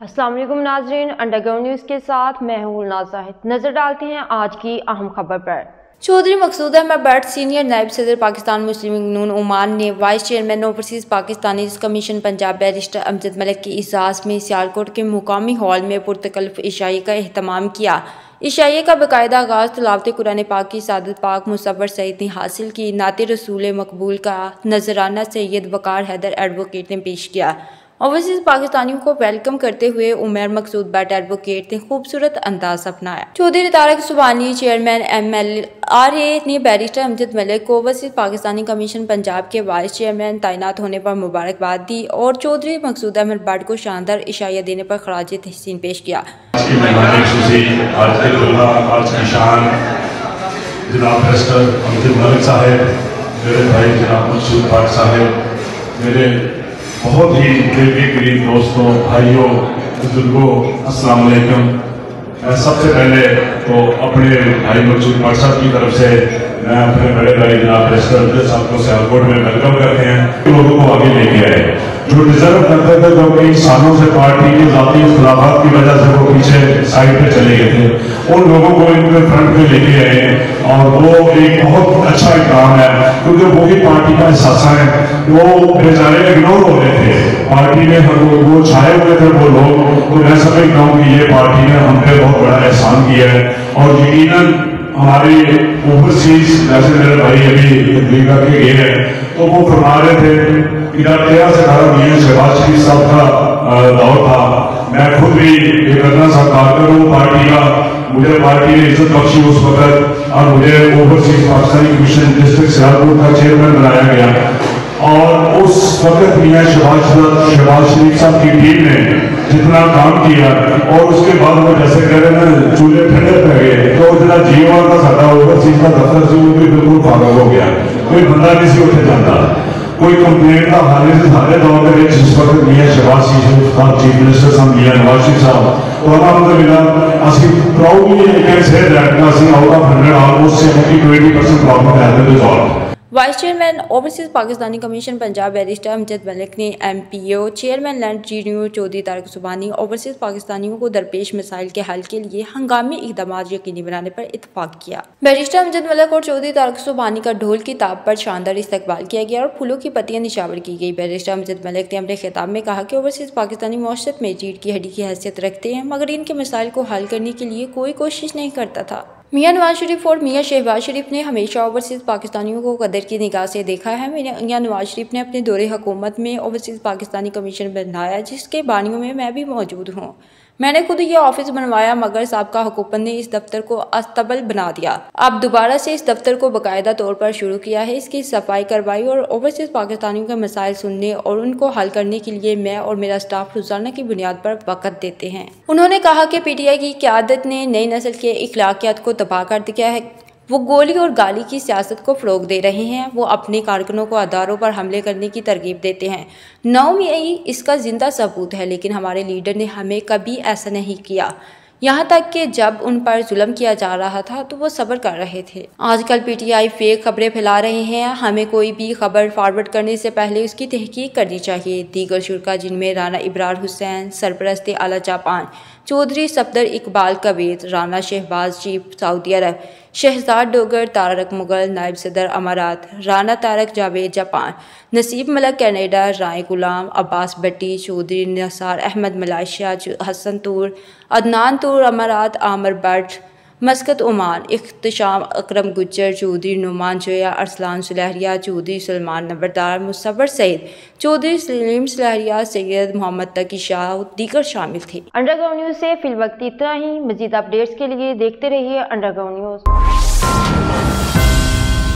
अस्सलाम वालेकुम नाजरीन, अंडरग्राउंड न्यूज़ के साथ मैं हूँ नाज़ाहिद। नजर डालते हैं आज की अहम खबर पर। चौधरी मकसूद अहमद भट्ट सीनियर नायब सदर पाकिस्तान मुस्लिम लीग नून ओमान ने vice chairman overseas Pakistani commission Punjab barrister Amjad Malik की इजाज़त में सियालकोट के मुकामी हॉल में पुरतकल्फ इशाई का एहतमाम किया। इशाई का बाकायदा आगाज़ तिलावत कुरान पाक की सादत पाक मुसव्वर सईद ने हासिल की। नाते रसूल मकबूल का नजराना सैयद वकार हैदर एडवोकेट ने पेश किया। ओवरसीज पाकिस्तानियों को वेलकम करते हुए उमर मकसूद भट्ट एडवोकेट ने खूबसूरत अंदाज अपनाया। चौधरी तारक सुबहानी चेयरमैन MLRA ने बैरिस्टर अमजद मलिक को ओवरसीज पाकिस्तानी कमीशन पंजाब के वाइस चेयरमैन तैनात होने पर मुबारकबाद दी और चौधरी मकसूद अहमद भट्ट को शानदार इशाया देने पर खराज तहसीन पेश किया। बहुत ही दिल के करीब दोस्तों, भाइयों, बुजुर्गों, अस्सलाम वालेकुम। मैं सबसे पहले तो अपने भाई मकसूद भट्ट साहब की तरफ से मैं अपने बड़े भाई जनाब बैरिस्टर साहब को सियालकोट में वेलकम करते हैं। लोगों को आगे लेके आए जो डिजर्व करते थे, जो कई सालों से पार्टी के जाती इख्तिलाफात की वजह से वो पीछे साइड पे चले गए थे, उन लोगों को इनके फ्रंट पे लेके आए हैं और वो एक बहुत अच्छा काम है क्योंकि वही पार्टी का हिस्सा है। वो बेचारे इग्नोर हो रहे थे पार्टी में, वो छाए हुए थे वो लोग। तो मैं समझता हूँ कि ये पार्टी ने हम पे बहुत बड़ा एहसान किया है और यकीनन हमारे ओवरसीज जैसे मेरे भाई अभी तकलीफ करके गए हैं तो वो फरमा रहे थे इधर 13 से 18 मियां शहबाज शरीफ साहब का दौर था। मैं खुद भी एक अन्ना सा कारकर हूँ पार्टी का, मुझे पार्टी ने इज्जत बख्शी उस वक्त और मुझे overseas Pakistani commission district Sialkot का चेयरमैन बनाया गया और उस वक्त मियां शहबाज शरीफ साहब की टीम ने जितना काम किया और उसके बाद वो जैसे कह रहे हैं चूल्हे ठंडे पै गए तो जितना जीवा का साਡਾ ओवरसीज का दफ्तर से वो भी बिल्कुल फागा हो गया। कोई बंदा नहीं सी उठे जाता, कोई कंप्लेंट का हाल से सारे दौर के जिस वक्त मियां शहबाज शरीफ साहब चीफ मिनिस्टर साहब मियां नवाज शरीफ साहब तो अलहमदुलिल्लाह असि प्राउडली कैन से दैट असि आउट ऑफ 100 ऑलमोस्ट 70-80% प्रॉफिट है the result. Vice chairman overseas Pakistani commission Punjab barrister Amjad Malik ने MPO chairman land revenue Chaudhry Tariq Subhani overseas पाकिस्तानियों को दरपेश मसाइल के हल के लिए हंगामी इक़दाम यकीनी बनाने पर इत्तफाक किया। बैरिस्टर अमजद मलिक और चौधरी तारक सुबहानी का ढोल की ताब पर शानदार इस्तकबाल किया गया और फूलों की पत्तियां निशावर की गई। बैरिस्टर अमजद मलिक ने अपने खिताब में कहा कि ओवरसीज पाकिस्तानी मौशरत में रीढ़ की हड्डी की हैसियत रखते हैं मगर इनके मसाइल को हल करने के लिए कोई कोशिश नहीं करता था। मियां नवाज शरीफ और मियां शहबाज शरीफ ने हमेशा ओवरसीज पाकिस्तानियों को कदर की निगाह से देखा है। मियां नवाज शरीफ ने अपने दौरे हुकूमत में ओवरसीज पाकिस्तानी कमीशन बनाया जिसके बानियों में मैं भी मौजूद हूँ। मैंने खुद ये ऑफिस बनवाया मगर साबका हुकूमत ने इस दफ्तर को अस्तबल बना दिया। अब दोबारा से इस दफ्तर को बाकायदा तौर पर शुरू किया है, इसकी सफाई करवाई और ओवरसीज पाकिस्तानियों के मसाइल सुनने और उनको हल करने के लिए मैं और मेरा स्टाफ रोजाना की बुनियाद पर वक़्त देते हैं। उन्होंने कहा कि PTI की क़यादत ने नई नस्ल के इखलाकियात को तबाह कर दिया है। वो गोली और गाली की सियासत को फ़रोग दे रहे हैं। वो अपने कारकुनों को अदारों पर हमले करने की तरगीब देते हैं। 9 मई इसका जिंदा सबूत है, लेकिन हमारे लीडर ने हमें कभी ऐसा नहीं किया। यहाँ तक कि जब उन पर जुल्म किया जा रहा था तो वो सब्र कर रहे थे। आजकल PTI फेक खबरें फैला रहे हैं। हमें कोई भी खबर फॉरवर्ड करने से पहले उसकी तहकीक करनी चाहिए। दीगर शुरा जिनमें राना इब्रार हुसैन सरपरस्ती आला जापान, चौधरी सफदर इकबाल कबीर, राना शहबाज चीफ सऊदी अरब, शहजाद डोगर तारक मुगल नायब सदर अमारात, Rana Tariq Javed Japan, Naseeb Malik Canada, Rai Ghulam Abbas Bhatti, Chaudhry Nisar Ahmed Malaysia, Hassan Toor, Adnan Toor अमारात, आमर भट्ट मस्कत ओमान, इख्तिशाम अकरम गुज्जर, चौधरी नुमान जोया, अरसलान सुलहरिया, चौधरी सलमान नंबरदार, मुसव्वर सईद, चौधरी सलीम सुलहरिया, सैयद मोहम्मद तकी शाह दीगर शामिल थे। अंडरग्राउंड न्यूज़ से फिलवक्त इतना ही। मजीद अपडेट्स के लिए देखते रहिए अंडरग्राउंड न्यूज़।